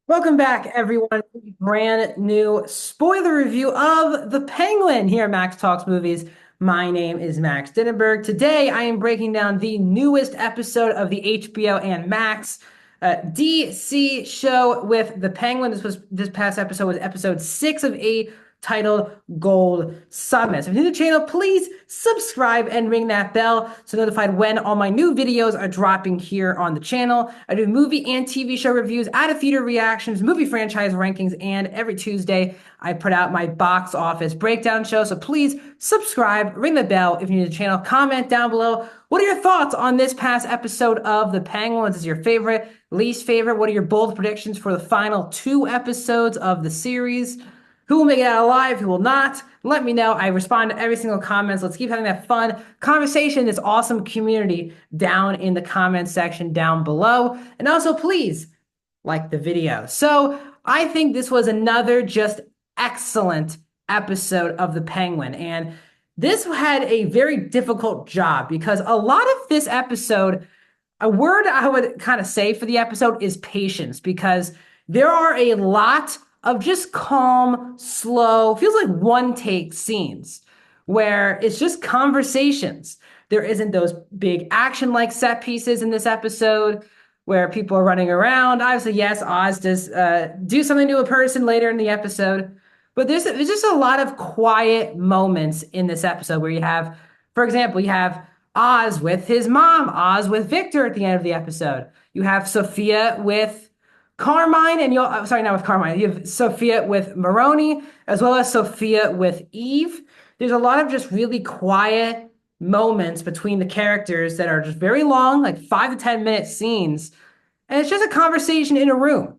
Welcome back, everyone, to a brand new spoiler review of The Penguin here at Max Talks Movies. My name is Max Dinnenberg. Today, I am breaking down the newest episode of the HBO and Max DC show with The Penguin. This past episode was episode 6 of 8, titled Gold Summit. So if you're new to the channel, please subscribe and ring that bell so notified when all my new videos are dropping here on the channel. I do movie and TV show reviews, out of theater reactions, movie franchise rankings, and every Tuesday I put out my box office breakdown show. So please subscribe, ring the bell if you're new to the channel, comment down below. What are your thoughts on this past episode of The Penguins? Is your favorite, least favorite? What are your bold predictions for the final 2 episodes of the series? Who will make it out alive? Who will not? Let me know. I respond to every single comment. So let's keep having that fun conversation, this awesome community down in the comment section down below. And also, please like the video. So I think this was another just excellent episode of The Penguin. And this had a very difficult job because a lot of this episode, a word I would kind of say for the episode is patience, because there are a lot of just calm, slow, feels like one take scenes where it's just conversations. There isn't those big action like set pieces in this episode where people are running around. Obviously, yes, Oz does do something to a person later in the episode, but there's just a lot of quiet moments in this episode where you have, for example, you have Oz with his mom, Oz with Victor at the end of the episode. You have Sophia with Carmine, and sorry, not with Carmine. You have Sophia with Maroney, as well as Sophia with Eve. There's a lot of just really quiet moments between the characters that are just very long, like 5 to 10 minute scenes. And it's just a conversation in a room.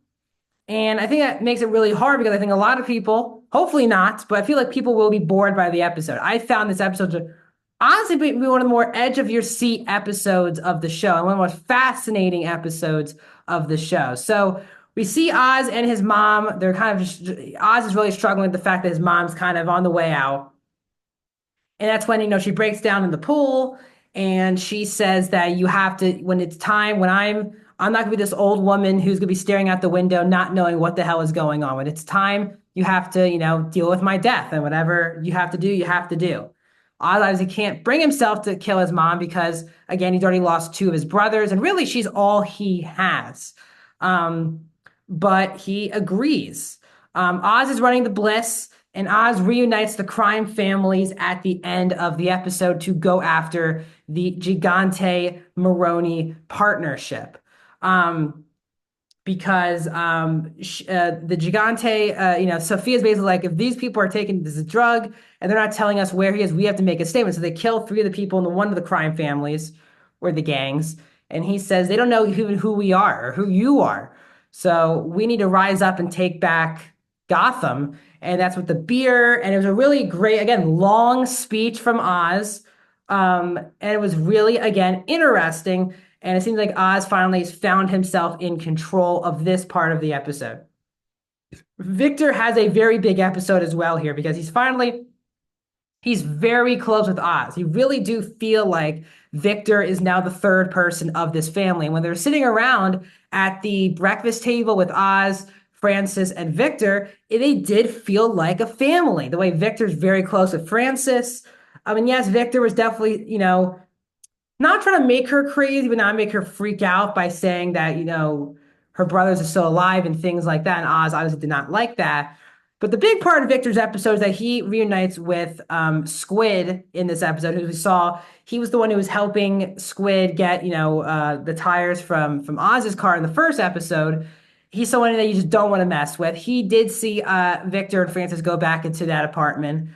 And I think that makes it really hard because I think a lot of people, hopefully not, but I feel like people will be bored by the episode. I found this episode to honestly be one of the more edge of your seat episodes of the show and one of the most fascinating episodes of the show. So we see Oz and his mom. They're kind of just, Oz is really struggling with the fact that his mom's kind of on the way out. And that's when, she breaks down in the pool and she says that you have to, when it's time, when I'm not gonna be this old woman who's gonna be staring out the window, not knowing what the hell is going on. When it's time, you have to, deal with my death, and whatever you have to do, you have to do. Oz he can't bring himself to kill his mom because, again, he's already lost 2 of his brothers, and really she's all he has. But he agrees. Oz is running the Bliss, and Oz reunites the crime families at the end of the episode to go after the Gigante Maroney partnership. Because the Gigante, Sophia's basically like, if these people are taking this drug and they're not telling us where he is, we have to make a statement. So they kill 3 of the people in one of the crime families or the gangs. And he says, they don't know who we are or who you are. So we need to rise up and take back Gotham. And that's with the beer. And it was a really great, again, long speech from Oz. And it was really, again, interesting. And it seems like Oz finally has found himself in control of this part of the episode. Victor has a very big episode as well here because he's very close with Oz. You really do feel like Victor is now the third person of this family. And when they're sitting around at the breakfast table with Oz, Francis, and Victor, they did feel like a family. The way Victor's very close with Francis. I mean, yes, Victor was definitely, not trying to make her crazy, but not make her freak out by saying that, her brothers are still alive and things like that. And Oz obviously did not like that. But the big part of Victor's episode is that he reunites with Squid in this episode, who we saw. He was the one who was helping Squid get, the tires from Oz's car in the first episode. He's someone that you just don't want to mess with. He did see Victor and Francis go back into that apartment,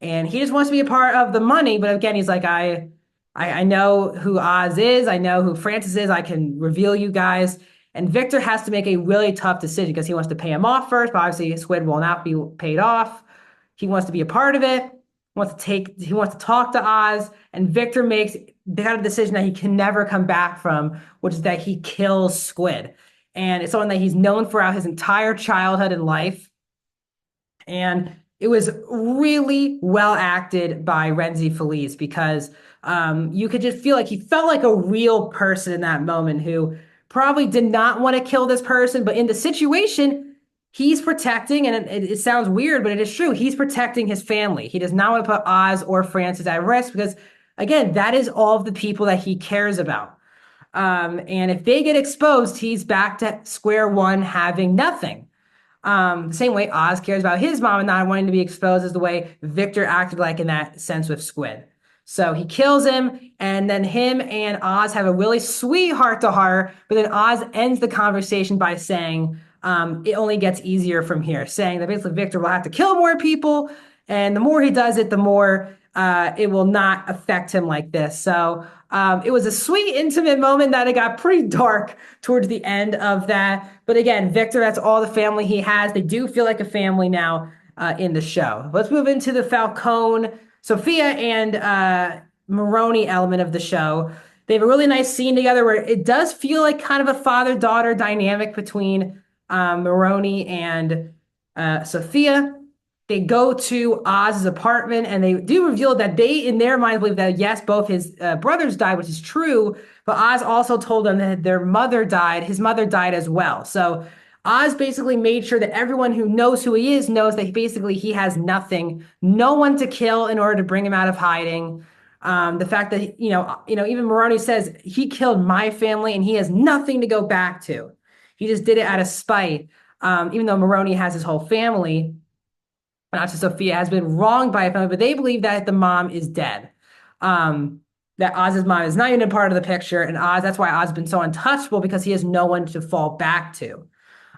and he just wants to be a part of the money. But again, he's like, I know who Oz is. I know who Francis is. I can reveal you guys. And Victor has to make a really tough decision because he wants to pay him off first, but obviously Squid will not be paid off. He wants to be a part of it. He wants to talk to Oz. And Victor makes the kind of decision that he can never come back from, which is that he kills Squid. And it's something that he's known throughout his entire childhood and life. And it was really well acted by Renzi Feliz because you could just feel like he felt like a real person in that moment who probably did not want to kill this person, but in the situation, he's protecting, and it sounds weird, but it is true. He's protecting his family. He does not want to put Oz or Francis at risk because, again, that is all of the people that he cares about. And if they get exposed, he's back to square one, having nothing. The same way Oz cares about his mom and not wanting to be exposed is the way Victor acted like in that sense with Squid. So he kills him, and then him and Oz have a really sweet heart to heart. But then Oz ends the conversation by saying, it only gets easier from here, saying that basically Victor will have to kill more people. And the more he does it, the more it will not affect him like this. So it was a sweet, intimate moment that it got pretty dark towards the end of that. But again, Victor, that's all the family he has. They do feel like a family now in the show. Let's move into the Falcone, Sophia and Maroney element of the show. They have a really nice scene together where it does feel like kind of a father-daughter dynamic between Maroney and Sophia. They go to Oz's apartment and they do reveal that they, in their mind, believe that yes, both his brothers died, which is true, but Oz also told them that their mother died. His mother died as well. So Oz basically made sure that everyone who knows who he is knows that he has nothing, no one to kill in order to bring him out of hiding. The fact that even Maroney says he killed my family and he has nothing to go back to. He just did it out of spite. Even though Maroney has his whole family, not just Sophia, has been wronged by a family, but they believe that the mom is dead. That Oz's mom is not even a part of the picture, and that's why Oz has been so untouchable because he has no one to fall back to.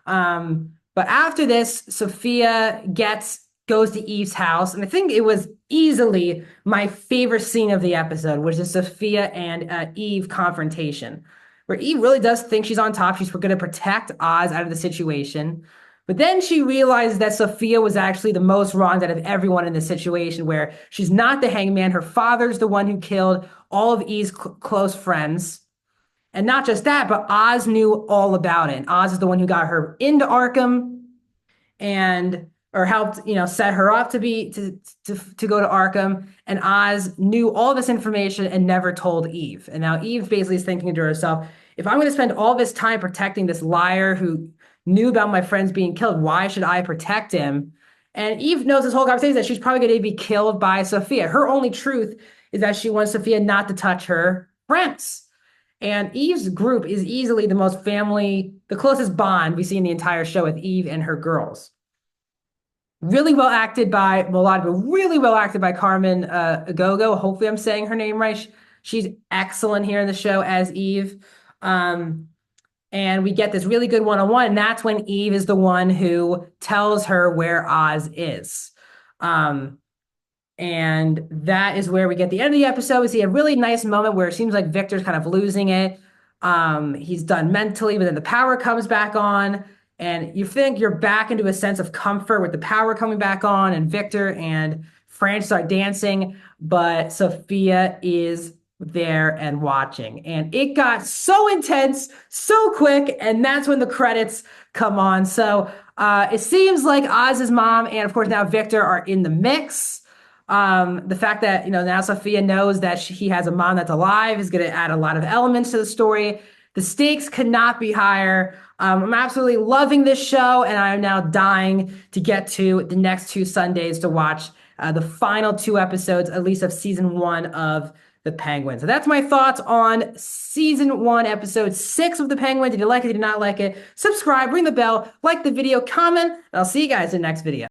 But after this, Sophia goes to Eve's house, and I think it was easily my favorite scene of the episode, which is Sophia and Eve confrontation, where Eve really does think she's on top. She's going to protect Oz out of the situation. But then she realized that Sophia was actually the most wronged out of everyone in this situation, where she's not the hangman. Her father's the one who killed all of Eve's close friends. And not just that, but Oz knew all about it. Oz is the one who got her into Arkham or helped, set her up to go to Arkham. And Oz knew all this information and never told Eve. And now Eve basically is thinking to herself, if I'm going to spend all this time protecting this liar who knew about my friends being killed, why should I protect him? And Eve knows this whole conversation that she's probably going to be killed by Sophia. Her only truth is that she wants Sophia not to touch her friends. And Eve's group is easily the closest bond we see in the entire show with Eve and her girls. Really well acted by really well acted by Carmen Agogo. Hopefully I'm saying her name right. She's excellent here in the show as Eve. And we get this really good one-on-one, and that's when Eve is the one who tells her where Oz is. And that is where we get the end of the episode. We see a really nice moment where it seems like Victor's kind of losing it. He's done mentally, but then the power comes back on, and you think you're back into a sense of comfort with the power coming back on, and Victor and Fran start dancing, but Sophia is there and watching. And it got so intense, so quick, and that's when the credits come on. So it seems like Oz's mom and, of course, now Victor are in the mix. The fact that, now Sophia knows that he has a mom that's alive is going to add a lot of elements to the story. The stakes could not be higher. I'm absolutely loving this show, and I'm now dying to get to the next 2 Sundays to watch the final 2 episodes, at least of season 1 of The Penguin. So that's my thoughts on season 1, episode 6 of The Penguin. Did you like it? Did you not like it? Subscribe, ring the bell, like the video, comment, and I'll see you guys in the next video.